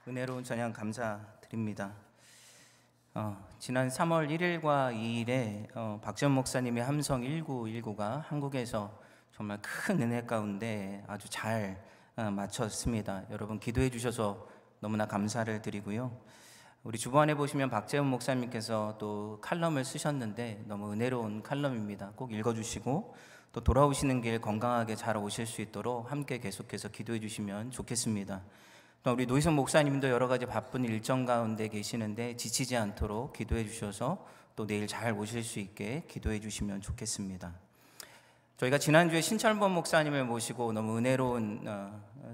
은혜로운 찬양 감사드립니다. 지난 3월 1일과 2일에 박지원 목사님의 함성 1919가 한국에서 정말 큰 은혜 가운데 아주 잘 마쳤습니다. 여러분 기도해 주셔서 너무나 감사를 드리고요. 우리 주보안에 보시면 박재훈 목사님께서 또 칼럼을 쓰셨는데 너무 은혜로운 칼럼입니다. 꼭 읽어주시고 또 돌아오시는 길 건강하게 잘 오실 수 있도록 함께 계속해서 기도해 주시면 좋겠습니다. 또 우리 노희성 목사님도 여러 가지 바쁜 일정 가운데 계시는데 지치지 않도록 기도해 주셔서 또 내일 잘 오실 수 있게 기도해 주시면 좋겠습니다. 저희가 지난주에 신철범 목사님을 모시고 너무 은혜로운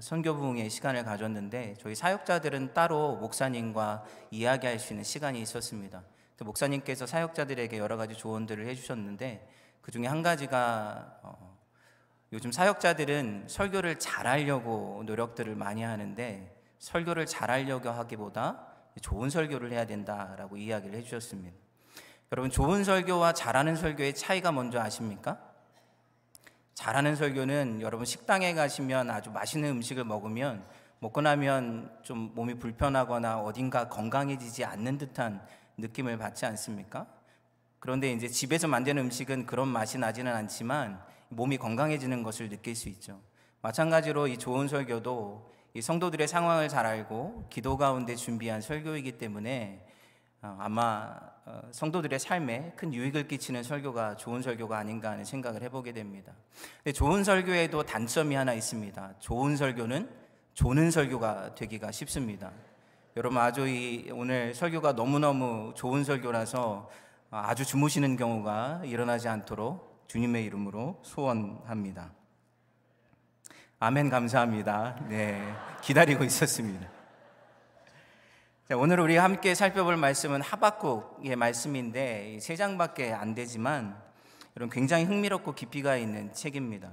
선교 부흥의 시간을 가졌는데 저희 사역자들은 따로 목사님과 이야기할 수 있는 시간이 있었습니다. 목사님께서 사역자들에게 여러 가지 조언들을 해주셨는데 그 중에 한 가지가 요즘 사역자들은 설교를 잘하려고 노력들을 많이 하는데 설교를 잘하려고 하기보다 좋은 설교를 해야 된다라고 이야기를 해주셨습니다. 여러분, 좋은 설교와 잘하는 설교의 차이가 뭔지 아십니까? 잘하는 설교는 여러분 식당에 가시면 아주 맛있는 음식을 먹고 나면 좀 몸이 불편하거나 어딘가 건강해지지 않는 듯한 느낌을 받지 않습니까? 그런데 이제 집에서 만드는 음식은 그런 맛이 나지는 않지만 몸이 건강해지는 것을 느낄 수 있죠. 마찬가지로 이 좋은 설교도 이 성도들의 상황을 잘 알고 기도 가운데 준비한 설교이기 때문에 아마 성도들의 삶에 큰 유익을 끼치는 설교가 좋은 설교가 아닌가 하는 생각을 해보게 됩니다. 근데 좋은 설교에도 단점이 하나 있습니다. 좋은 설교는 조는 설교가 되기가 쉽습니다. 여러분, 오늘 설교가 너무너무 좋은 설교라서 아주 주무시는 경우가 일어나지 않도록 주님의 이름으로 소원합니다. 아멘. 감사합니다. 네, 기다리고 있었습니다. 자, 오늘 우리 함께 살펴볼 말씀은 하박국의 말씀인데 3장밖에 안 되지만 여러분 굉장히 흥미롭고 깊이가 있는 책입니다.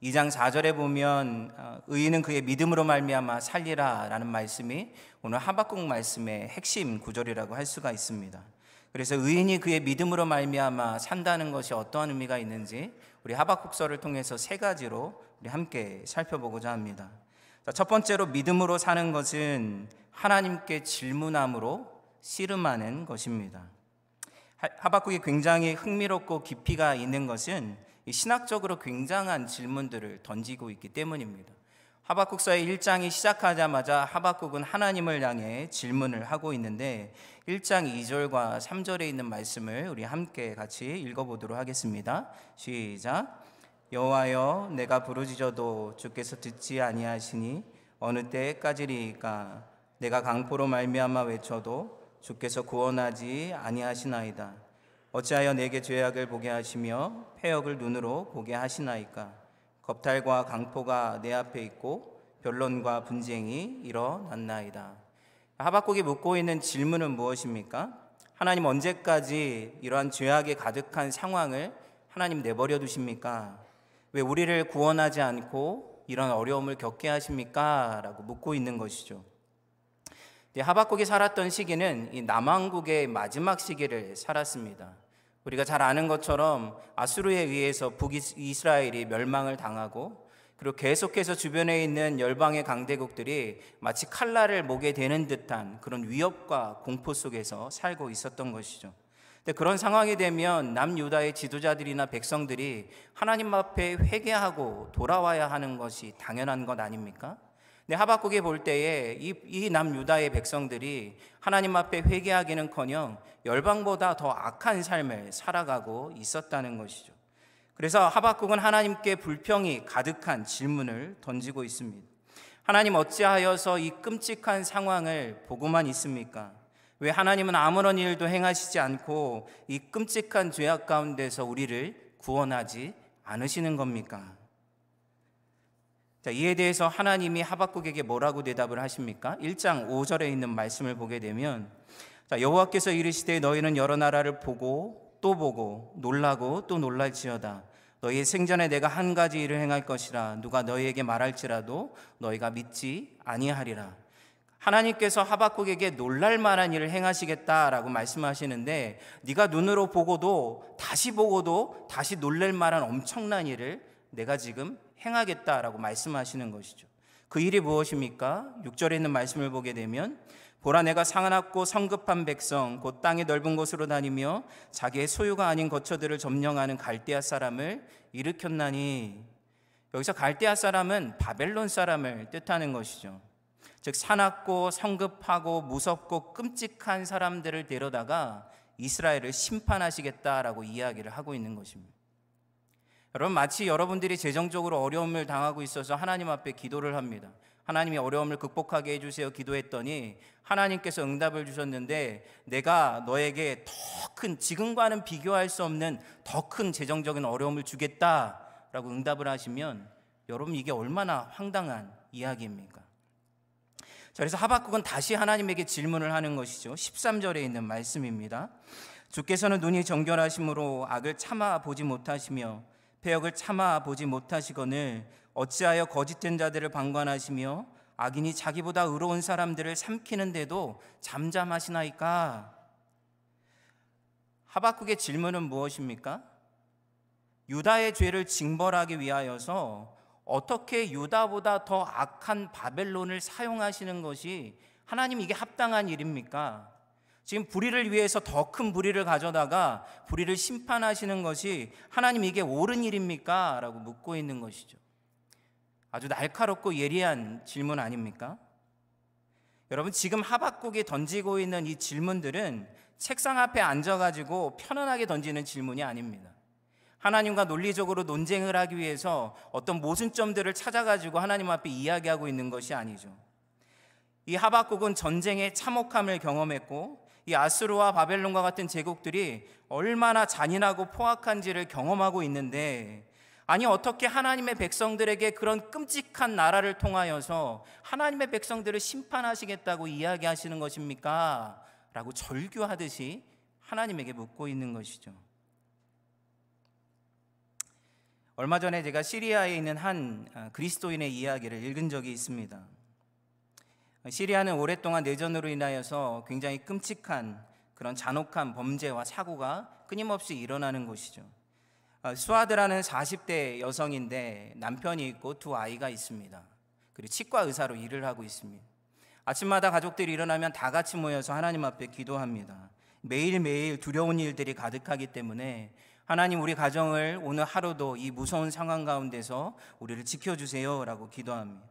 2장 4절에 보면 의인은 그의 믿음으로 말미암아 살리라 라는 말씀이 오늘 하박국 말씀의 핵심 구절이라고 할 수가 있습니다. 그래서 의인이 그의 믿음으로 말미암아 산다는 것이 어떠한 의미가 있는지 우리 하박국서를 통해서 3가지로 우리 함께 살펴보고자 합니다. 첫 번째로 믿음으로 사는 것은 하나님께 질문함으로 씨름하는 것입니다. 하박국이 굉장히 흥미롭고 깊이가 있는 것은 신학적으로 굉장한 질문들을 던지고 있기 때문입니다. 하박국서의 1장이 시작하자마자 하박국은 하나님을 향해 질문을 하고 있는데 1장 2절과 3절에 있는 말씀을 우리 함께 같이 읽어보도록 하겠습니다. 시작. 여호와여, 내가 부르짖어도 주께서 듣지 아니하시니 어느 때까지리까? 내가 강포로 말미암아 외쳐도 주께서 구원하지 아니하시나이다. 어찌하여 내게 죄악을 보게 하시며 패역을 눈으로 보게 하시나이까? 겁탈과 강포가 내 앞에 있고 변론과 분쟁이 일어났나이다. 하박국이 묻고 있는 질문은 무엇입니까? 하나님, 언제까지 이러한 죄악에 가득한 상황을 하나님 내버려 두십니까? 왜 우리를 구원하지 않고 이런 어려움을 겪게 하십니까? 라고 묻고 있는 것이죠. 하박국이 살았던 시기는 이 남왕국의 마지막 시기를 살았습니다. 우리가 잘 아는 것처럼 아수르에 의해서 북이스라엘이 멸망을 당하고 그리고 계속해서 주변에 있는 열방의 강대국들이 마치 칼날을 목에 대는 듯한 그런 위협과 공포 속에서 살고 있었던 것이죠. 근데 그런 상황이 되면 남유다의 지도자들이나 백성들이 하나님 앞에 회개하고 돌아와야 하는 것이 당연한 것 아닙니까? 근데 하박국이 볼 때에 이 남유다의 백성들이 하나님 앞에 회개하기는커녕 열방보다 더 악한 삶을 살아가고 있었다는 것이죠. 그래서 하박국은 하나님께 불평이 가득한 질문을 던지고 있습니다. 하나님, 어찌하여서 이 끔찍한 상황을 보고만 있습니까? 왜 하나님은 아무런 일도 행하시지 않고 이 끔찍한 죄악 가운데서 우리를 구원하지 않으시는 겁니까? 자, 이에 대해서 하나님이 하박국에게 뭐라고 대답을 하십니까? 1장 5절에 있는 말씀을 보게 되면 여호와께서 이르시되 너희는 여러 나라를 보고 또 보고 놀라고 또 놀랄지어다. 너희의 생전에 내가 한 가지 일을 행할 것이라. 누가 너희에게 말할지라도 너희가 믿지 아니하리라. 하나님께서 하박국에게 놀랄 만한 일을 행하시겠다라고 말씀하시는데 네가 눈으로 보고도 다시 놀랄 만한 엄청난 일을 내가 지금 행하겠다라고 말씀하시는 것이죠. 그 일이 무엇입니까? 6절에 있는 말씀을 보게 되면 보라, 내가 사납고 성급한 백성 곧 땅의 넓은 곳으로 다니며 자기의 소유가 아닌 거처들을 점령하는 갈대아 사람을 일으켰나니. 여기서 갈대아 사람은 바벨론 사람을 뜻하는 것이죠. 즉 사납고 성급하고 무섭고 끔찍한 사람들을 데려다가 이스라엘을 심판하시겠다라고 이야기를 하고 있는 것입니다. 여러분, 마치 여러분들이 재정적으로 어려움을 당하고 있어서 하나님 앞에 기도를 합니다. 하나님이 어려움을 극복하게 해주세요 기도했더니 하나님께서 응답을 주셨는데, 내가 너에게 더 큰, 지금과는 비교할 수 없는 더 큰 재정적인 어려움을 주겠다라고 응답을 하시면 여러분, 이게 얼마나 황당한 이야기입니까? 자, 그래서 하박국은 다시 하나님에게 질문을 하는 것이죠. 13절에 있는 말씀입니다. 주께서는 눈이 정결하심으로 악을 참아 보지 못하시며 패역을 참아 보지 못하시거늘 어찌하여 거짓된 자들을 방관하시며 악인이 자기보다 의로운 사람들을 삼키는데도 잠잠하시나이까? 하박국의 질문은 무엇입니까? 유다의 죄를 징벌하기 위하여서 어떻게 유다보다 더 악한 바벨론을 사용하시는 것이 하나님, 이게 합당한 일입니까? 지금 불의를 위해서 더 큰 불의를 가져다가 불의를 심판하시는 것이 하나님, 이게 옳은 일입니까? 라고 묻고 있는 것이죠. 아주 날카롭고 예리한 질문 아닙니까? 여러분, 지금 하박국이 던지고 있는 이 질문들은 책상 앞에 앉아가지고 편안하게 던지는 질문이 아닙니다. 하나님과 논리적으로 논쟁을 하기 위해서 어떤 모순점들을 찾아가지고 하나님 앞에 이야기하고 있는 것이 아니죠. 이 하박국은 전쟁의 참혹함을 경험했고 이 아수르와 바벨론과 같은 제국들이 얼마나 잔인하고 포악한지를 경험하고 있는데, 아니 어떻게 하나님의 백성들에게 그런 끔찍한 나라를 통하여서 하나님의 백성들을 심판하시겠다고 이야기하시는 것입니까? 라고 절규하듯이 하나님에게 묻고 있는 것이죠. 얼마 전에 제가 시리아에 있는 한 그리스도인의 이야기를 읽은 적이 있습니다. 시리아는 오랫동안 내전으로 인하여서 굉장히 끔찍한 그런 잔혹한 범죄와 사고가 끊임없이 일어나는 곳이죠. 수아드라는 40대 여성인데 남편이 있고 두 아이가 있습니다. 그리고 치과 의사로 일을 하고 있습니다. 아침마다 가족들이 일어나면 다 같이 모여서 하나님 앞에 기도합니다. 매일매일 두려운 일들이 가득하기 때문에 하나님, 우리 가정을 오늘 하루도 이 무서운 상황 가운데서 우리를 지켜주세요 라고 기도합니다.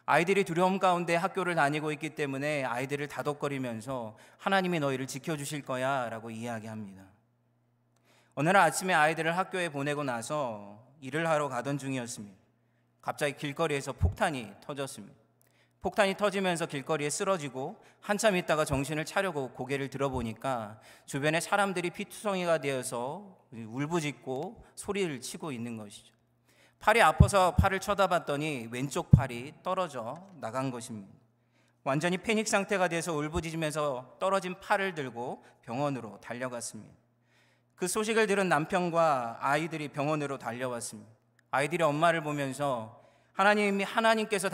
아이들이 두려움 가운데 학교를 다니고 있기 때문에 아이들을 다독거리면서 하나님이 너희를 지켜주실 거야 라고 이야기합니다. 어느 날 아침에 아이들을 학교에 보내고 나서 일을 하러 가던 중이었습니다. 갑자기 길거리에서 폭탄이 터졌습니다. 폭탄이 터지면서 길거리에 쓰러지고 한참 있다가 정신을 차려고 고개를 들어보니까 주변에 사람들이 피투성이가 되어서 울부짖고 소리를 치고 있는 것이죠. 팔이 아파서 팔을 쳐다봤더니 왼쪽 팔이 떨어져 나간 것입니다. 완전히 패닉 상태가 돼서 울부짖으면서 떨어진 팔을 들고 병원으로 달려갔습니다. 그 소식을 들은 남편과 아이들이 병원으로 달려왔습니다. 아이들이 엄마를 보면서 하나님께서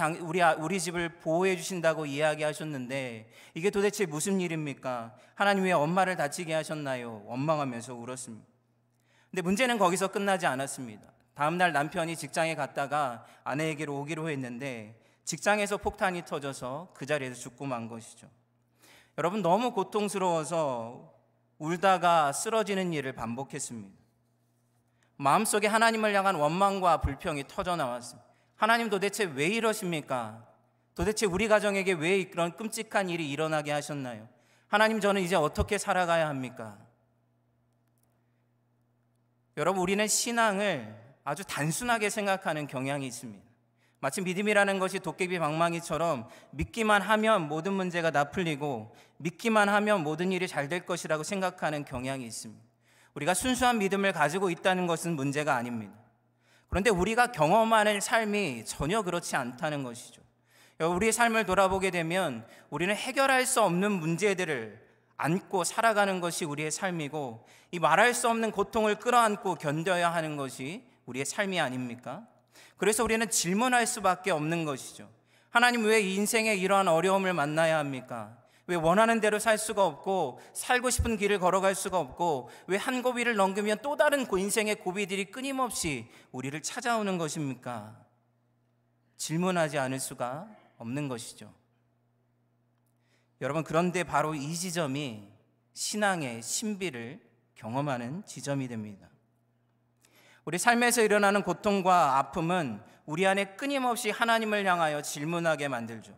우리 집을 보호해 주신다고 이야기하셨는데 이게 도대체 무슨 일입니까? 하나님 왜 엄마를 다치게 하셨나요? 원망하면서 울었습니다. 근데 문제는 거기서 끝나지 않았습니다. 다음날 남편이 직장에 갔다가 아내에게로 오기로 했는데 직장에서 폭탄이 터져서 그 자리에서 죽고 만 것이죠. 여러분, 너무 고통스러워서 울다가 쓰러지는 일을 반복했습니다. 마음속에 하나님을 향한 원망과 불평이 터져 나왔습니다. 하나님, 도대체 왜 이러십니까? 도대체 우리 가정에게 왜 그런 끔찍한 일이 일어나게 하셨나요? 하나님, 저는 이제 어떻게 살아가야 합니까? 여러분, 우리는 신앙을 아주 단순하게 생각하는 경향이 있습니다. 마치 믿음이라는 것이 도깨비 방망이처럼 믿기만 하면 모든 문제가 다 풀리고 믿기만 하면 모든 일이 잘 될 것이라고 생각하는 경향이 있습니다. 우리가 순수한 믿음을 가지고 있다는 것은 문제가 아닙니다. 그런데 우리가 경험하는 삶이 전혀 그렇지 않다는 것이죠. 우리의 삶을 돌아보게 되면 우리는 해결할 수 없는 문제들을 안고 살아가는 것이 우리의 삶이고, 이 말할 수 없는 고통을 끌어안고 견뎌야 하는 것이 우리의 삶이 아닙니까? 그래서 우리는 질문할 수밖에 없는 것이죠. 하나님, 왜 인생에 이러한 어려움을 만나야 합니까? 왜 원하는 대로 살 수가 없고 살고 싶은 길을 걸어갈 수가 없고 왜 한 고비를 넘기면 또 다른 인생의 고비들이 끊임없이 우리를 찾아오는 것입니까? 질문하지 않을 수가 없는 것이죠. 여러분, 그런데 바로 이 지점이 신앙의 신비를 경험하는 지점이 됩니다. 우리 삶에서 일어나는 고통과 아픔은 우리 안에 끊임없이 하나님을 향하여 질문하게 만들죠.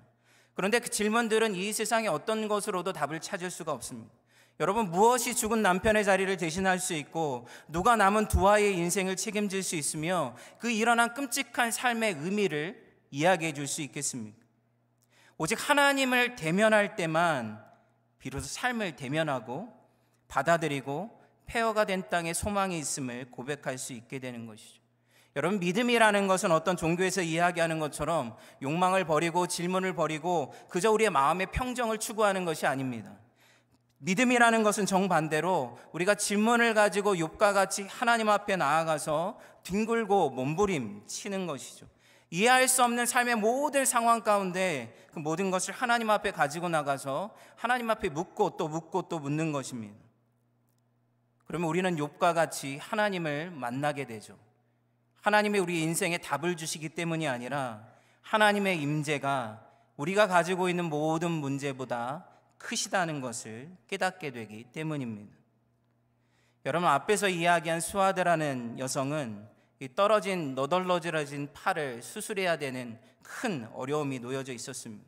그런데 그 질문들은 이 세상의 어떤 것으로도 답을 찾을 수가 없습니다. 여러분, 무엇이 죽은 남편의 자리를 대신할 수 있고 누가 남은 두 아이의 인생을 책임질 수 있으며 그 일어난 끔찍한 삶의 의미를 이야기해 줄 수 있겠습니까? 오직 하나님을 대면할 때만 비로소 삶을 대면하고 받아들이고 폐허가 된 땅에 소망이 있음을 고백할 수 있게 되는 것이죠. 여러분, 믿음이라는 것은 어떤 종교에서 이야기하는 것처럼 욕망을 버리고 질문을 버리고 그저 우리의 마음의 평정을 추구하는 것이 아닙니다. 믿음이라는 것은 정반대로 우리가 질문을 가지고 욥과 같이 하나님 앞에 나아가서 뒹굴고 몸부림치는 것이죠. 이해할 수 없는 삶의 모든 상황 가운데 그 모든 것을 하나님 앞에 가지고 나가서 하나님 앞에 묻고 또 묻고 또 묻는 것입니다. 그러면 우리는 욥과 같이 하나님을 만나게 되죠. 하나님이 우리 인생에 답을 주시기 때문이 아니라 하나님의 임재가 우리가 가지고 있는 모든 문제보다 크시다는 것을 깨닫게 되기 때문입니다. 여러분, 앞에서 이야기한 수아드라는 여성은 이 떨어진 너덜너덜해진 팔을 수술해야 되는 큰 어려움이 놓여져 있었습니다.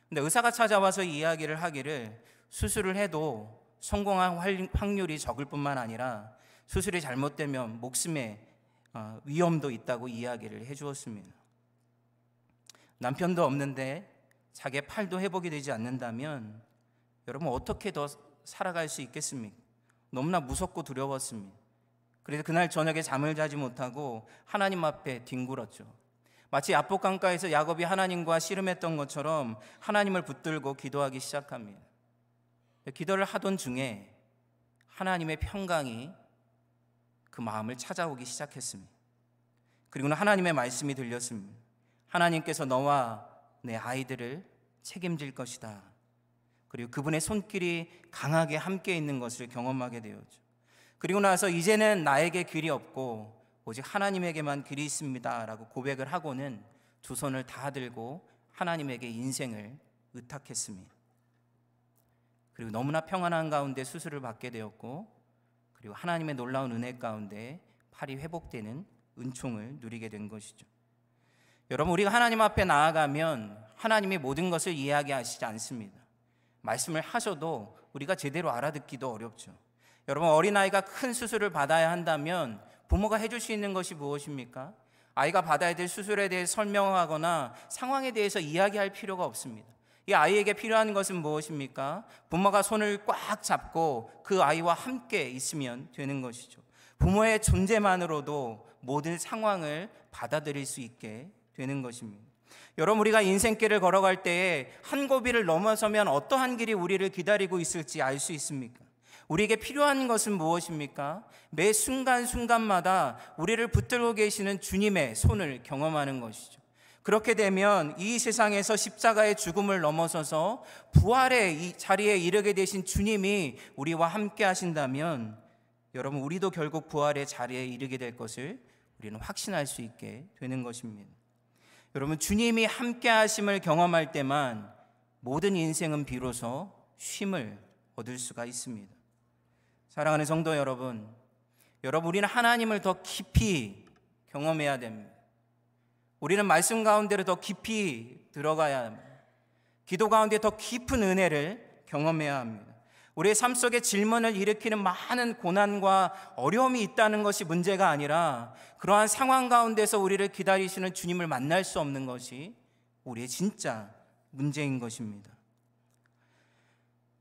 근데 의사가 찾아와서 이야기를 하기를 수술을 해도 성공한 확률이 적을 뿐만 아니라 수술이 잘못되면 목숨에 위험도 있다고 이야기를 해주었습니다. 남편도 없는데 자기의 팔도 회복이 되지 않는다면 여러분, 어떻게 더 살아갈 수 있겠습니까? 너무나 무섭고 두려웠습니다. 그래서 그날 저녁에 잠을 자지 못하고 하나님 앞에 뒹굴었죠. 마치 야복강가에서 야곱이 하나님과 씨름했던 것처럼 하나님을 붙들고 기도하기 시작합니다. 기도를 하던 중에 하나님의 평강이 그 마음을 찾아오기 시작했습니다. 그리고는 하나님의 말씀이 들렸습니다. 하나님께서 너와 내 아이들을 책임질 것이다. 그리고 그분의 손길이 강하게 함께 있는 것을 경험하게 되었죠. 그리고 나서 이제는 나에게 길이 없고 오직 하나님에게만 길이 있습니다 라고 고백을 하고는 두 손을 다 들고 하나님에게 인생을 의탁했습니다. 그리고 너무나 평안한 가운데 수술을 받게 되었고, 그리고 하나님의 놀라운 은혜 가운데 팔이 회복되는 은총을 누리게 된 것이죠. 여러분, 우리가 하나님 앞에 나아가면 하나님이 모든 것을 이야기하시지 않습니다. 말씀을 하셔도 우리가 제대로 알아듣기도 어렵죠. 여러분, 어린아이가 큰 수술을 받아야 한다면 부모가 해줄 수 있는 것이 무엇입니까? 아이가 받아야 될 수술에 대해 설명하거나 상황에 대해서 이야기할 필요가 없습니다. 이 아이에게 필요한 것은 무엇입니까? 부모가 손을 꽉 잡고 그 아이와 함께 있으면 되는 것이죠. 부모의 존재만으로도 모든 상황을 받아들일 수 있게 되는 것입니다. 여러분, 우리가 인생길을 걸어갈 때에 한 고비를 넘어서면 어떠한 길이 우리를 기다리고 있을지 알 수 있습니까? 우리에게 필요한 것은 무엇입니까? 매 순간순간마다 우리를 붙들고 계시는 주님의 손을 경험하는 것이죠. 그렇게 되면 이 세상에서 십자가의 죽음을 넘어서서 부활의 이 자리에 이르게 되신 주님이 우리와 함께 하신다면 여러분, 우리도 결국 부활의 자리에 이르게 될 것을 우리는 확신할 수 있게 되는 것입니다. 여러분, 주님이 함께 하심을 경험할 때만 모든 인생은 비로소 쉼을 얻을 수가 있습니다. 사랑하는 성도 여러분, 우리는 하나님을 더 깊이 경험해야 됩니다. 우리는 말씀 가운데로 더 깊이 들어가야 합니다. 기도 가운데 더 깊은 은혜를 경험해야 합니다. 우리의 삶 속에 질문을 일으키는 많은 고난과 어려움이 있다는 것이 문제가 아니라 그러한 상황 가운데서 우리를 기다리시는 주님을 만날 수 없는 것이 우리의 진짜 문제인 것입니다.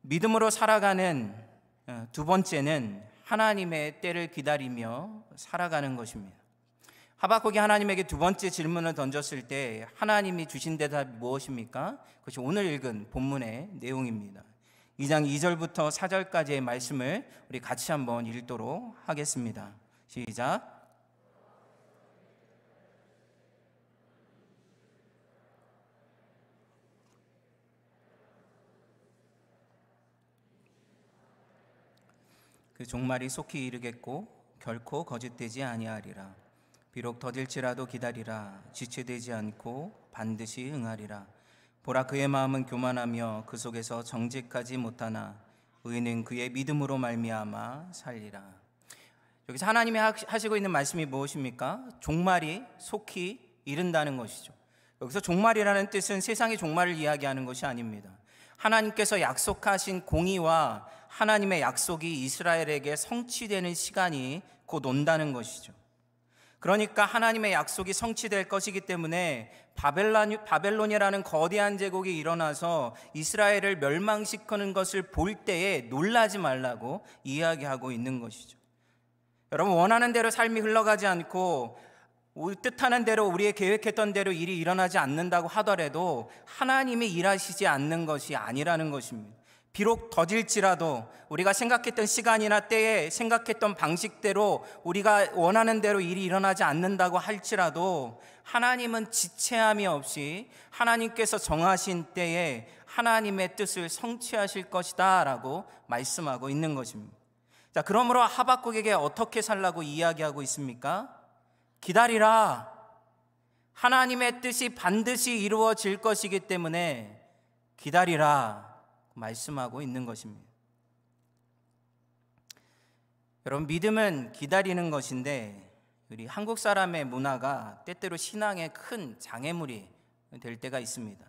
믿음으로 살아가는 두 번째는 하나님의 때를 기다리며 살아가는 것입니다. 하박국이 하나님에게 두 번째 질문을 던졌을 때 하나님이 주신 대답이 무엇입니까? 그것이 오늘 읽은 본문의 내용입니다. 2장 2절부터 4절까지의 말씀을 우리 같이 한번 읽도록 하겠습니다. 시작. 그 종말이 속히 이르겠고 결코 거짓되지 아니하리라. 비록 더딜지라도 기다리라. 지체되지 않고 반드시 응하리라. 보라, 그의 마음은 교만하며 그 속에서 정직하지 못하나 의인은 그의 믿음으로 말미암아 살리라. 여기서 하나님이 하시고 있는 말씀이 무엇입니까? 종말이 속히 이른다는 것이죠. 여기서 종말이라는 뜻은 세상의 종말을 이야기하는 것이 아닙니다. 하나님께서 약속하신 공의와 하나님의 약속이 이스라엘에게 성취되는 시간이 곧 온다는 것이죠. 그러니까 하나님의 약속이 성취될 것이기 때문에 바벨론이라는 거대한 제국이 일어나서 이스라엘을 멸망시키는 것을 볼 때에 놀라지 말라고 이야기하고 있는 것이죠. 여러분, 원하는 대로 삶이 흘러가지 않고 뜻하는 대로, 우리의 계획했던 대로 일이 일어나지 않는다고 하더라도 하나님이 일하시지 않는 것이 아니라는 것입니다. 비록 더딜지라도 우리가 생각했던 시간이나 때에 생각했던 방식대로 우리가 원하는 대로 일이 일어나지 않는다고 할지라도 하나님은 지체함이 없이 하나님께서 정하신 때에 하나님의 뜻을 성취하실 것이다 라고 말씀하고 있는 것입니다. 자, 그러므로 하박국에게 어떻게 살라고 이야기하고 있습니까? 기다리라. 하나님의 뜻이 반드시 이루어질 것이기 때문에 기다리라 말씀하고 있는 것입니다. 여러분, 믿음은 기다리는 것인데 우리 한국 사람의 문화가 때때로 신앙의 큰 장애물이 될 때가 있습니다.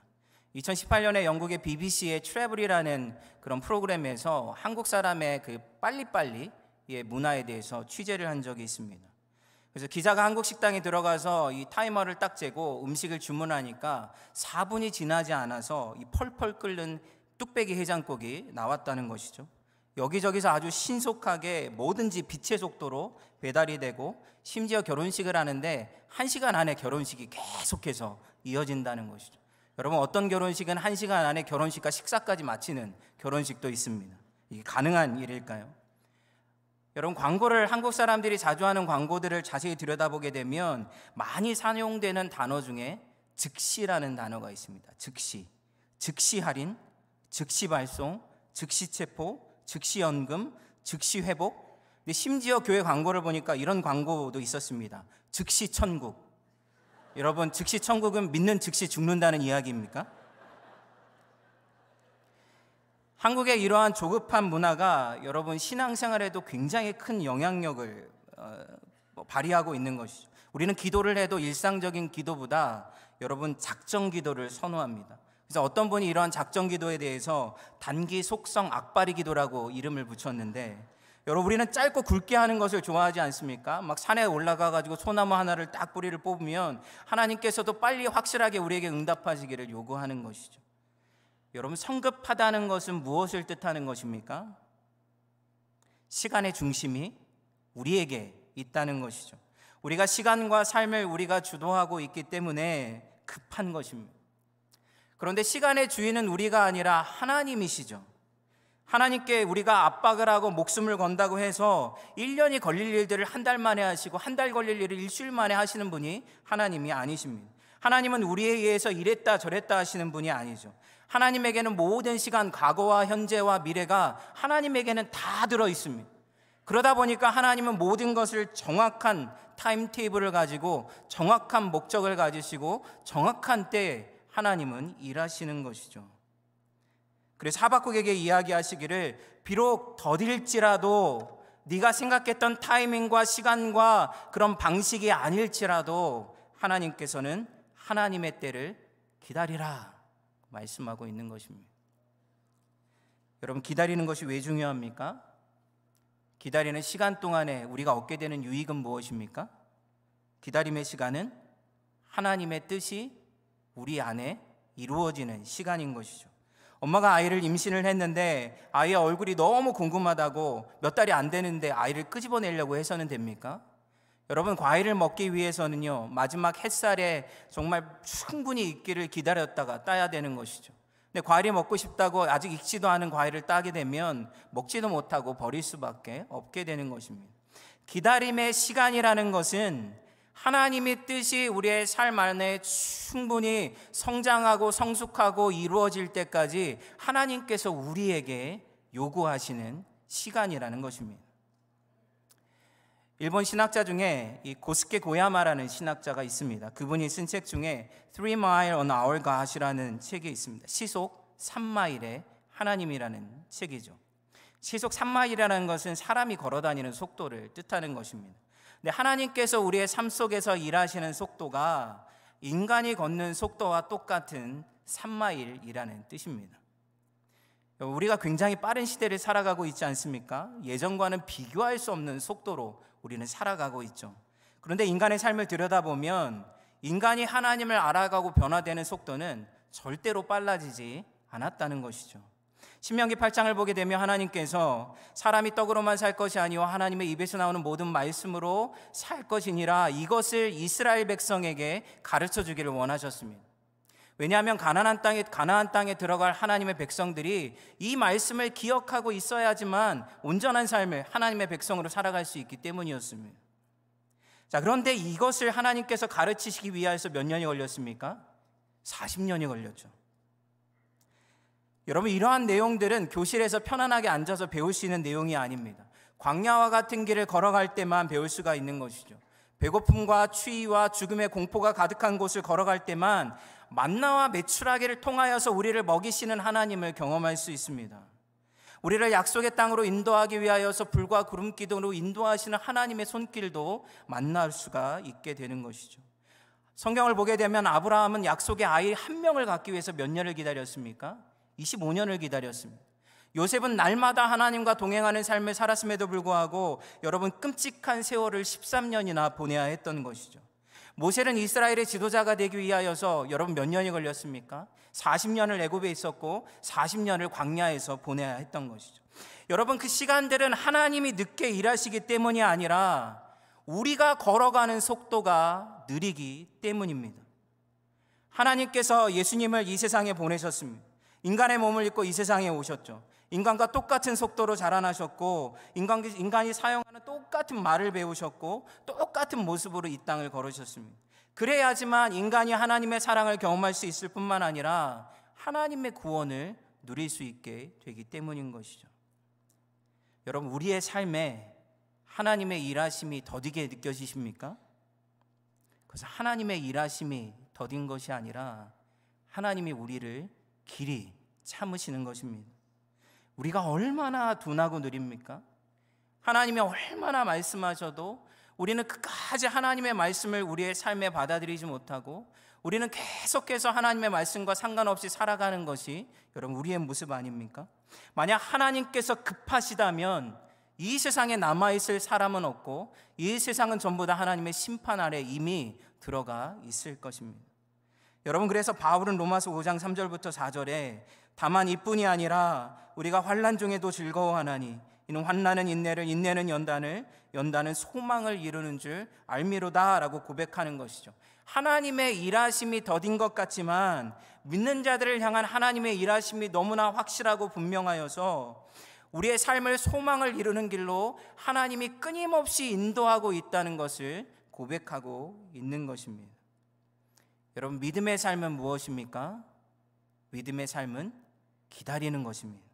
2018년에 영국의 BBC의 트래블이라는 그런 프로그램에서 한국 사람의 그 빨리빨리의 문화에 대해서 취재를 한 적이 있습니다. 그래서 기자가 한국 식당에 들어가서 이 타이머를 딱 재고 음식을 주문하니까 4분이 지나지 않아서 이 펄펄 끓는 뚝배기 해장국이 나왔다는 것이죠. 여기저기서 아주 신속하게 뭐든지 빛의 속도로 배달이 되고, 심지어 결혼식을 하는데 1시간 안에 결혼식이 계속해서 이어진다는 것이죠. 여러분, 어떤 결혼식은 1시간 안에 결혼식과 식사까지 마치는 결혼식도 있습니다. 이게 가능한 일일까요? 여러분, 광고를, 한국 사람들이 자주 하는 광고들을 자세히 들여다보게 되면 많이 사용되는 단어 중에 즉시라는 단어가 있습니다. 즉시 할인, 즉시 발송, 즉시 체포, 즉시 연금, 즉시 회복. 근데 심지어 교회 광고를 보니까 이런 광고도 있었습니다. 즉시 천국. 여러분, 즉시 천국은 믿는 즉시 죽는다는 이야기입니까? 한국의 이러한 조급한 문화가 여러분 신앙생활에도 굉장히 큰 영향력을 발휘하고 있는 것이죠. 우리는 기도를 해도 일상적인 기도보다 여러분 작정 기도를 선호합니다. 그래서 어떤 분이 이러한 작정 기도에 대해서 단기 속성 악바리 기도라고 이름을 붙였는데, 여러분, 우리는 짧고 굵게 하는 것을 좋아하지 않습니까? 막 산에 올라가 가지고 소나무 하나를 딱 뿌리를 뽑으면 하나님께서도 빨리 확실하게 우리에게 응답하시기를 요구하는 것이죠. 여러분, 성급하다는 것은 무엇을 뜻하는 것입니까? 시간의 중심이 우리에게 있다는 것이죠. 우리가 시간과 삶을 우리가 주도하고 있기 때문에 급한 것입니다. 그런데 시간의 주인은 우리가 아니라 하나님이시죠. 하나님께 우리가 압박을 하고 목숨을 건다고 해서 1년이 걸릴 일들을 한 달 만에 하시고 한 달 걸릴 일을 일주일 만에 하시는 분이 하나님이 아니십니다. 하나님은 우리에 의해서 이랬다 저랬다 하시는 분이 아니죠. 하나님에게는 모든 시간, 과거와 현재와 미래가 하나님에게는 다 들어 있습니다. 그러다 보니까 하나님은 모든 것을 정확한 타임테이블을 가지고 정확한 목적을 가지시고 정확한 때에 하나님은 일하시는 것이죠. 그래서 하박국에게 이야기하시기를 비록 더딜지라도 네가 생각했던 타이밍과 시간과 그런 방식이 아닐지라도 하나님께서는 하나님의 때를 기다리라 말씀하고 있는 것입니다. 여러분, 기다리는 것이 왜 중요합니까? 기다리는 시간 동안에 우리가 얻게 되는 유익은 무엇입니까? 기다림의 시간은 하나님의 뜻이 우리 안에 이루어지는 시간인 것이죠. 엄마가 아이를 임신을 했는데 아이의 얼굴이 너무 궁금하다고 몇 달이 안 되는데 아이를 끄집어내려고 해서는 됩니까? 여러분, 과일을 먹기 위해서는요, 마지막 햇살에 정말 충분히 익기를 기다렸다가 따야 되는 것이죠. 근데 과일이 먹고 싶다고 아직 익지도 않은 과일을 따게 되면 먹지도 못하고 버릴 수밖에 없게 되는 것입니다. 기다림의 시간이라는 것은 하나님의 뜻이 우리의 삶 안에 충분히 성장하고 성숙하고 이루어질 때까지 하나님께서 우리에게 요구하시는 시간이라는 것입니다. 일본 신학자 중에 이 고스케 고야마라는 신학자가 있습니다. 그분이 쓴 책 중에 Three Mile on Our God이라는 책이 있습니다. 시속 3마일의 하나님이라는 책이죠. 시속 3마일이라는 것은 사람이 걸어다니는 속도를 뜻하는 것입니다. 근데 하나님께서 우리의 삶 속에서 일하시는 속도가 인간이 걷는 속도와 똑같은 3마일이라는 뜻입니다. 우리가 굉장히 빠른 시대를 살아가고 있지 않습니까? 예전과는 비교할 수 없는 속도로 우리는 살아가고 있죠. 그런데 인간의 삶을 들여다보면 인간이 하나님을 알아가고 변화되는 속도는 절대로 빨라지지 않았다는 것이죠. 신명기 8장을 보게 되면 하나님께서 사람이 떡으로만 살 것이 아니요 하나님의 입에서 나오는 모든 말씀으로 살 것이니라 이것을 이스라엘 백성에게 가르쳐 주기를 원하셨습니다. 왜냐하면 가나안 땅에 들어갈 하나님의 백성들이 이 말씀을 기억하고 있어야지만 온전한 삶을 하나님의 백성으로 살아갈 수 있기 때문이었습니다. 자, 그런데 이것을 하나님께서 가르치시기 위해서 몇 년이 걸렸습니까? 40년이 걸렸죠. 여러분, 이러한 내용들은 교실에서 편안하게 앉아서 배울 수 있는 내용이 아닙니다. 광야와 같은 길을 걸어갈 때만 배울 수가 있는 것이죠. 배고픔과 추위와 죽음의 공포가 가득한 곳을 걸어갈 때만 만나와 메추라기를 통하여서 우리를 먹이시는 하나님을 경험할 수 있습니다. 우리를 약속의 땅으로 인도하기 위하여서 불과 구름 기둥으로 인도하시는 하나님의 손길도 만날 수가 있게 되는 것이죠. 성경을 보게 되면 아브라함은 약속의 아이 한 명을 갖기 위해서 몇 년을 기다렸습니까? 25년을 기다렸습니다. 요셉은 날마다 하나님과 동행하는 삶을 살았음에도 불구하고 여러분 끔찍한 세월을 13년이나 보내야 했던 것이죠. 모세는 이스라엘의 지도자가 되기 위하여서 여러분 몇 년이 걸렸습니까? 40년을 애굽에 있었고 40년을 광야에서 보내야 했던 것이죠. 여러분 그 시간들은 하나님이 늦게 일하시기 때문이 아니라 우리가 걸어가는 속도가 느리기 때문입니다. 하나님께서 예수님을 이 세상에 보내셨습니다. 인간의 몸을 입고 이 세상에 오셨죠. 인간과 똑같은 속도로 자라나셨고 인간이 사용하는 똑같은 말을 배우셨고 똑같은 모습으로 이 땅을 걸으셨습니다. 그래야지만 인간이 하나님의 사랑을 경험할 수 있을 뿐만 아니라 하나님의 구원을 누릴 수 있게 되기 때문인 것이죠. 여러분 우리의 삶에 하나님의 일하심이 더디게 느껴지십니까? 그래서 하나님의 일하심이 더딘 것이 아니라 하나님이 우리를 길이 참으시는 것입니다. 우리가 얼마나 둔하고 느립니까? 하나님이 얼마나 말씀하셔도 우리는 끝까지 하나님의 말씀을 우리의 삶에 받아들이지 못하고 우리는 계속해서 하나님의 말씀과 상관없이 살아가는 것이 여러분 우리의 모습 아닙니까? 만약 하나님께서 급하시다면 이 세상에 남아있을 사람은 없고 이 세상은 전부 다 하나님의 심판 아래 이미 들어가 있을 것입니다. 여러분 그래서 바울은 로마서 5장 3절부터 4절에 다만 이뿐이 아니라 우리가 환난 중에도 즐거워하나니 이는 환난은 인내를 인내는 연단을 연단은 소망을 이루는 줄 알미로다 라고 고백하는 것이죠. 하나님의 일하심이 더딘 것 같지만 믿는 자들을 향한 하나님의 일하심이 너무나 확실하고 분명하여서 우리의 삶을 소망을 이루는 길로 하나님이 끊임없이 인도하고 있다는 것을 고백하고 있는 것입니다. 여러분 믿음의 삶은 무엇입니까? 믿음의 삶은 기다리는 것입니다.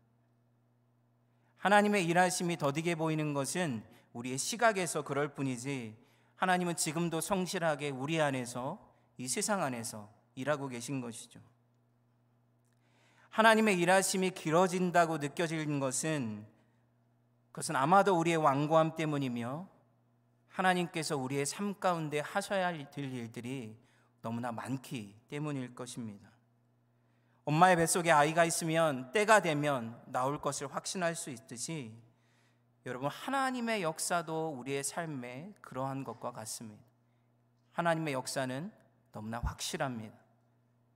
하나님의 일하심이 더디게 보이는 것은 우리의 시각에서 그럴 뿐이지 하나님은 지금도 성실하게 우리 안에서 이 세상 안에서 일하고 계신 것이죠. 하나님의 일하심이 길어진다고 느껴지는 것은 그것은 아마도 우리의 완고함 때문이며 하나님께서 우리의 삶 가운데 하셔야 될 일들이 너무나 많기 때문일 것입니다. 엄마의 뱃속에 아이가 있으면 때가 되면 나올 것을 확신할 수 있듯이 여러분 하나님의 역사도 우리의 삶에 그러한 것과 같습니다. 하나님의 역사는 너무나 확실합니다.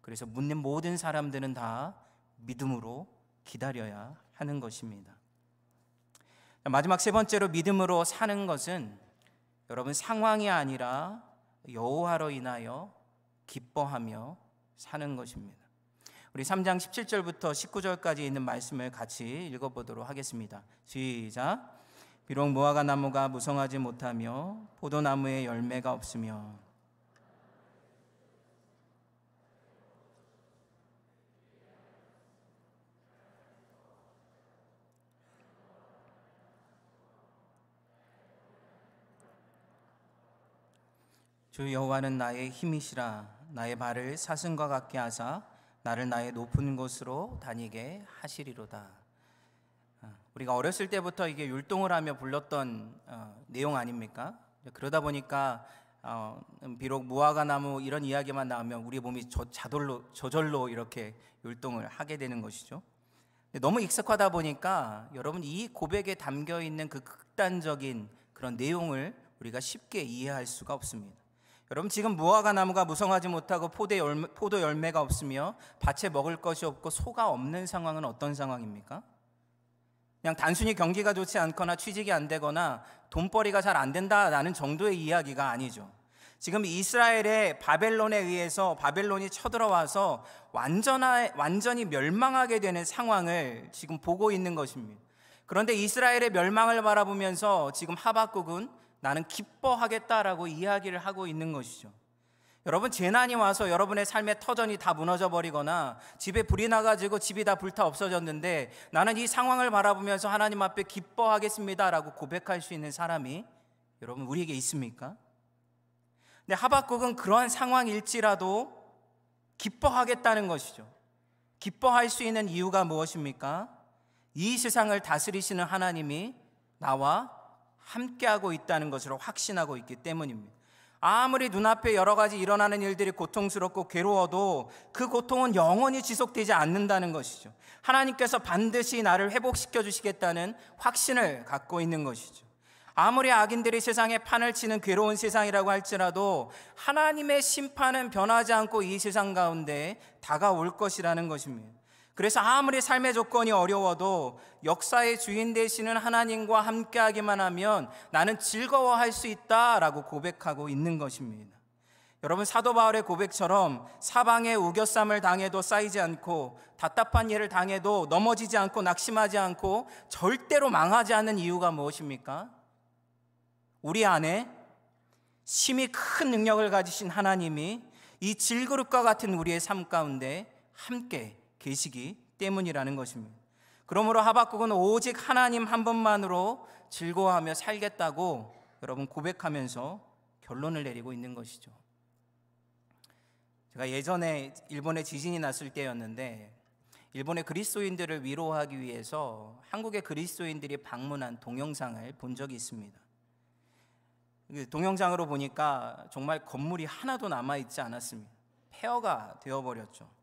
그래서 묻는 모든 사람들은 다 믿음으로 기다려야 하는 것입니다. 마지막 세 번째로 믿음으로 사는 것은 여러분 상황이 아니라 여호와로 인하여 기뻐하며 사는 것입니다. 우리 3장 17절부터 19절까지 있는 말씀을 같이 읽어보도록 하겠습니다. 시작. 비록 무화과 나무가 무성하지 못하며 포도나무에 열매가 없으며 주 여호와는 나의 힘이시라. 나의 발을 사슴과 같게 하사 나를 나의 높은 곳으로 다니게 하시리로다. 우리가 어렸을 때부터 이게 율동을 하며 불렀던 내용 아닙니까? 그러다 보니까 비록 무화과 나무 이런 이야기만 나오면 우리 몸이 저절로 이렇게 율동을 하게 되는 것이죠. 너무 익숙하다 보니까 여러분, 이 고백에 담겨 있는 그 극단적인 그런 내용을 우리가 쉽게 이해할 수가 없습니다. 여러분, 지금 무화과 나무가 무성하지 못하고 포도 열매가 없으며 밭에 먹을 것이 없고 소가 없는 상황은 어떤 상황입니까? 그냥 단순히 경기가 좋지 않거나 취직이 안 되거나 돈벌이가 잘 안 된다라는 정도의 이야기가 아니죠. 지금 이스라엘의 바벨론에 의해서 바벨론이 쳐들어와서 완전히 멸망하게 되는 상황을 지금 보고 있는 것입니다. 그런데 이스라엘의 멸망을 바라보면서 지금 하박국은 나는 기뻐하겠다라고 이야기를 하고 있는 것이죠. 여러분, 재난이 와서 여러분의 삶의 터전이 다 무너져 버리거나 집에 불이 나가지고 집이 다 불타 없어졌는데 나는 이 상황을 바라보면서 하나님 앞에 기뻐하겠습니다라고 고백할 수 있는 사람이 여러분 우리에게 있습니까? 근데 하박국은 그러한 상황일지라도 기뻐하겠다는 것이죠. 기뻐할 수 있는 이유가 무엇입니까? 이 세상을 다스리시는 하나님이 나와 함께하고 있다는 것으로 확신하고 있기 때문입니다. 아무리 눈앞에 여러 가지 일어나는 일들이 고통스럽고 괴로워도 그 고통은 영원히 지속되지 않는다는 것이죠. 하나님께서 반드시 나를 회복시켜 주시겠다는 확신을 갖고 있는 것이죠. 아무리 악인들이 세상에 판을 치는 괴로운 세상이라고 할지라도 하나님의 심판은 변하지 않고 이 세상 가운데 다가올 것이라는 것입니다. 그래서 아무리 삶의 조건이 어려워도 역사의 주인 되시는 하나님과 함께하기만 하면 나는 즐거워할 수 있다라고 고백하고 있는 것입니다. 여러분, 사도 바울의 고백처럼 사방에 우겨쌈을 당해도 쌓이지 않고 답답한 일을 당해도 넘어지지 않고 낙심하지 않고 절대로 망하지 않는 이유가 무엇입니까? 우리 안에 심히 큰 능력을 가지신 하나님이 이 질그릇과 같은 우리의 삶 가운데 함께 계시기 때문이라는 것입니다. 그러므로 하박국은 오직 하나님 한 분만으로 즐거워하며 살겠다고 여러분 고백하면서 결론을 내리고 있는 것이죠. 제가 예전에 일본에 지진이 났을 때였는데 일본의 그리스도인들을 위로하기 위해서 한국의 그리스도인들이 방문한 동영상을 본 적이 있습니다. 동영상으로 보니까 정말 건물이 하나도 남아있지 않았습니다. 폐허가 되어버렸죠.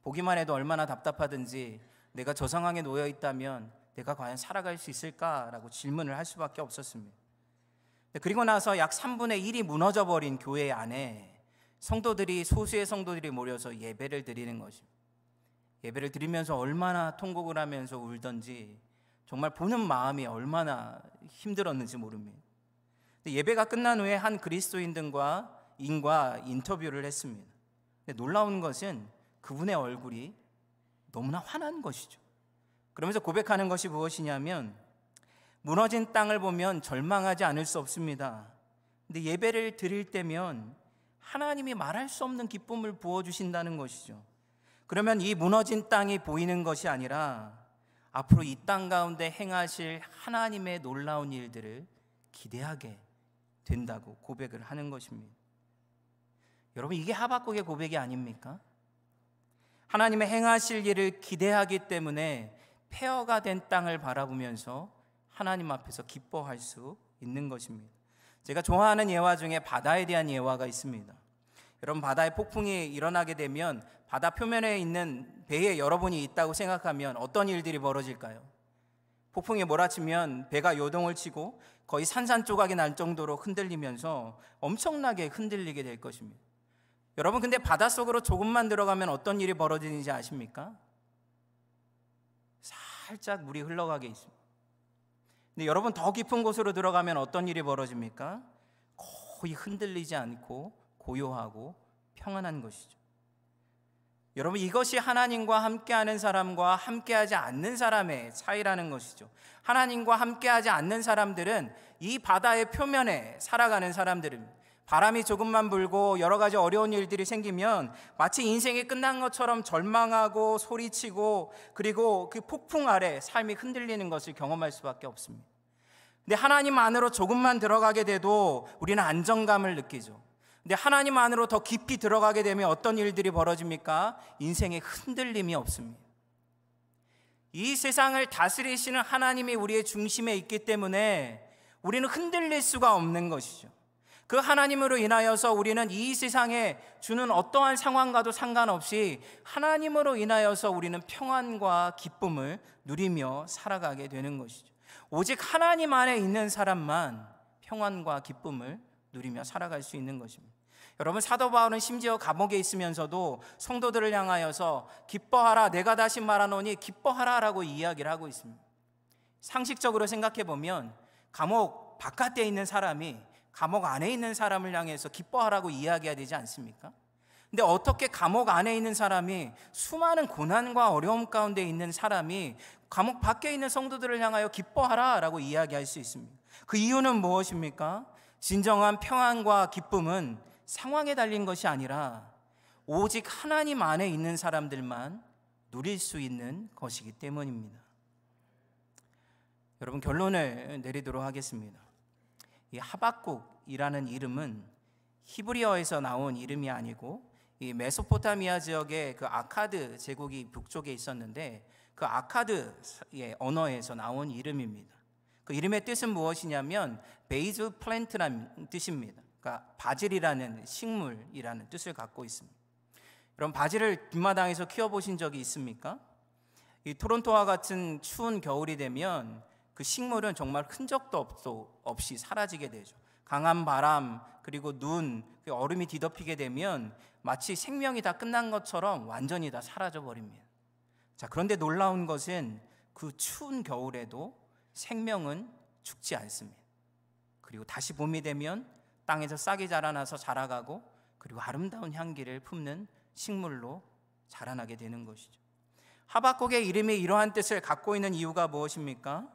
보기만 해도 얼마나 답답하든지 내가 저 상황에 놓여 있다면 내가 과연 살아갈 수 있을까라고 질문을 할 수밖에 없었습니다. 그리고 나서 약 3분의 1이 무너져 버린 교회 안에 소수의 성도들이 모여서 예배를 드리는 것입니다. 예배를 드리면서 얼마나 통곡을 하면서 울던지 정말 보는 마음이 얼마나 힘들었는지 모릅니다. 예배가 끝난 후에 한 그리스도인과 인터뷰를 했습니다. 근데 놀라운 것은 그분의 얼굴이 너무나 환한 것이죠. 그러면서 고백하는 것이 무엇이냐면 무너진 땅을 보면 절망하지 않을 수 없습니다. 근데 예배를 드릴 때면 하나님이 말할 수 없는 기쁨을 부어주신다는 것이죠. 그러면 이 무너진 땅이 보이는 것이 아니라 앞으로 이 땅 가운데 행하실 하나님의 놀라운 일들을 기대하게 된다고 고백을 하는 것입니다. 여러분, 이게 하박국의 고백이 아닙니까? 하나님의 행하실 일을 기대하기 때문에 폐허가 된 땅을 바라보면서 하나님 앞에서 기뻐할 수 있는 것입니다. 제가 좋아하는 예화 중에 바다에 대한 예화가 있습니다. 여러분, 바다에 폭풍이 일어나게 되면 바다 표면에 있는 배에 여러분이 있다고 생각하면 어떤 일들이 벌어질까요? 폭풍이 몰아치면 배가 요동을 치고 거의 산산조각이 날 정도로 흔들리면서 엄청나게 흔들리게 될 것입니다. 여러분, 근데 바닷속으로 조금만 들어가면 어떤 일이 벌어지는지 아십니까? 살짝 물이 흘러가게 있습니다. 근데 여러분, 더 깊은 곳으로 들어가면 어떤 일이 벌어집니까? 거의 흔들리지 않고 고요하고 평안한 것이죠. 여러분, 이것이 하나님과 함께하는 사람과 함께하지 않는 사람의 차이라는 것이죠. 하나님과 함께하지 않는 사람들은 이 바다의 표면에 살아가는 사람들입니다. 바람이 조금만 불고 여러 가지 어려운 일들이 생기면 마치 인생이 끝난 것처럼 절망하고 소리치고 그리고 그 폭풍 아래 삶이 흔들리는 것을 경험할 수밖에 없습니다. 근데 하나님 안으로 조금만 들어가게 돼도 우리는 안정감을 느끼죠. 근데 하나님 안으로 더 깊이 들어가게 되면 어떤 일들이 벌어집니까? 인생에 흔들림이 없습니다. 이 세상을 다스리시는 하나님이 우리의 중심에 있기 때문에 우리는 흔들릴 수가 없는 것이죠. 그 하나님으로 인하여서 우리는 이 세상에 주는 어떠한 상황과도 상관없이 하나님으로 인하여서 우리는 평안과 기쁨을 누리며 살아가게 되는 것이죠. 오직 하나님 안에 있는 사람만 평안과 기쁨을 누리며 살아갈 수 있는 것입니다. 여러분, 사도 바울은 심지어 감옥에 있으면서도 성도들을 향하여서 기뻐하라, 내가 다시 말하노니 기뻐하라 라고 이야기를 하고 있습니다. 상식적으로 생각해 보면 감옥 바깥에 있는 사람이 감옥 안에 있는 사람을 향해서 기뻐하라고 이야기해야 되지 않습니까? 근데 어떻게 감옥 안에 있는 사람이, 수많은 고난과 어려움 가운데 있는 사람이 감옥 밖에 있는 성도들을 향하여 기뻐하라 라고 이야기할 수 있습니까? 그 이유는 무엇입니까? 진정한 평안과 기쁨은 상황에 달린 것이 아니라 오직 하나님 안에 있는 사람들만 누릴 수 있는 것이기 때문입니다. 여러분, 결론을 내리도록 하겠습니다. 이 하박국이라는 이름은 히브리어에서 나온 이름이 아니고 이 메소포타미아 지역의 그 아카드 제국이 북쪽에 있었는데 그 아카드의 언어에서 나온 이름입니다. 그 이름의 뜻은 무엇이냐면 베이즈 플랜트라는 뜻입니다. 그러니까 바질이라는 식물이라는 뜻을 갖고 있습니다. 여러분, 바질을 뒷마당에서 키워보신 적이 있습니까? 이 토론토와 같은 추운 겨울이 되면 그 식물은 정말 흔적도 없이 사라지게 되죠. 강한 바람, 그리고 눈, 얼음이 뒤덮이게 되면 마치 생명이 다 끝난 것처럼 완전히 다 사라져 버립니다. 자, 그런데 놀라운 것은 그 추운 겨울에도 생명은 죽지 않습니다. 그리고 다시 봄이 되면 땅에서 싹이 자라나서 자라가고, 그리고 아름다운 향기를 품는 식물로 자라나게 되는 것이죠. 하박국의 이름이 이러한 뜻을 갖고 있는 이유가 무엇입니까?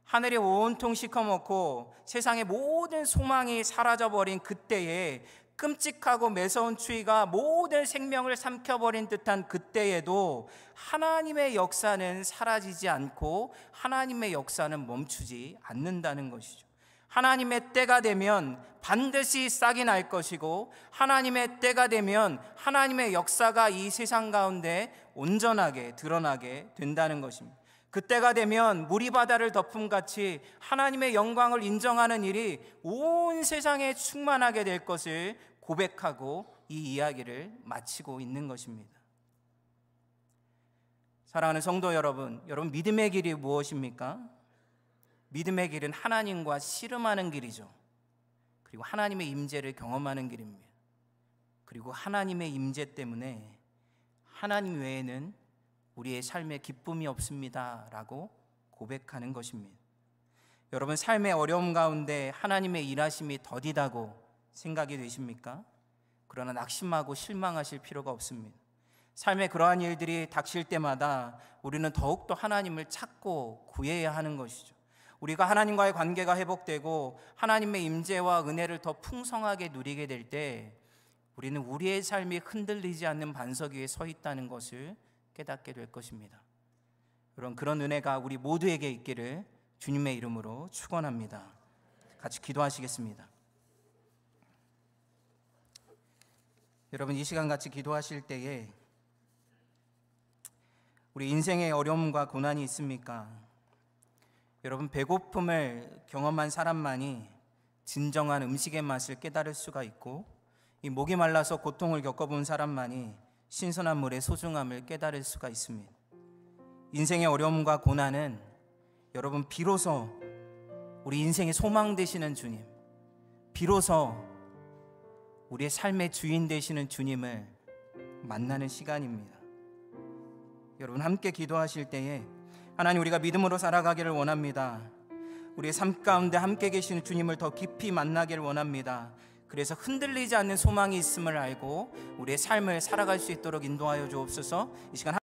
하늘이 온통 시커멓고 세상의 모든 소망이 사라져버린 그때에, 끔찍하고 매서운 추위가 모든 생명을 삼켜버린 듯한 그때에도 하나님의 역사는 사라지지 않고 하나님의 역사는 멈추지 않는다는 것이죠. 하나님의 때가 되면 반드시 싹이 날 것이고, 하나님의 때가 되면 하나님의 역사가 이 세상 가운데 온전하게 드러나게 된다는 것입니다. 그때가 되면 물이 바다를 덮음같이 하나님의 영광을 인정하는 일이 온 세상에 충만하게 될 것을 고백하고 이 이야기를 마치고 있는 것입니다. 사랑하는 성도 여러분, 믿음의 길이 무엇입니까? 믿음의 길은 하나님과 씨름하는 길이죠. 그리고 하나님의 임재를 경험하는 길입니다. 그리고 하나님의 임재 때문에 하나님 외에는 우리의 삶에 기쁨이 없습니다 라고 고백하는 것입니다. 여러분, 삶의 어려움 가운데 하나님의 일하심이 더디다고 생각이 되십니까? 그러나 낙심하고 실망하실 필요가 없습니다. 삶의 그러한 일들이 닥칠 때마다 우리는 더욱더 하나님을 찾고 구해야 하는 것이죠. 우리가 하나님과의 관계가 회복되고 하나님의 임재와 은혜를 더 풍성하게 누리게 될 때 우리는 우리의 삶이 흔들리지 않는 반석 위에 서 있다는 것을 깨닫게 될 것입니다. 그런 은혜가 우리 모두에게 있기를 주님의 이름으로 축원합니다. 같이 기도하시겠습니다. 여러분, 이 시간 같이 기도하실 때에 우리 인생의 어려움과 고난이 있습니까? 여러분, 배고픔을 경험한 사람만이 진정한 음식의 맛을 깨달을 수가 있고, 이 목이 말라서 고통을 겪어본 사람만이 신선한 물의 소중함을 깨달을 수가 있습니다. 인생의 어려움과 고난은 여러분, 비로소 우리 인생의 소망 되시는 주님, 비로소 우리의 삶의 주인 되시는 주님을 만나는 시간입니다. 여러분, 함께 기도하실 때에 하나님, 우리가 믿음으로 살아가기를 원합니다. 우리의 삶 가운데 함께 계시는 주님을 더 깊이 만나기를 원합니다. 그래서 흔들리지 않는 소망이 있음을 알고 우리의 삶을 살아갈 수 있도록 인도하여 주옵소서. 이 시간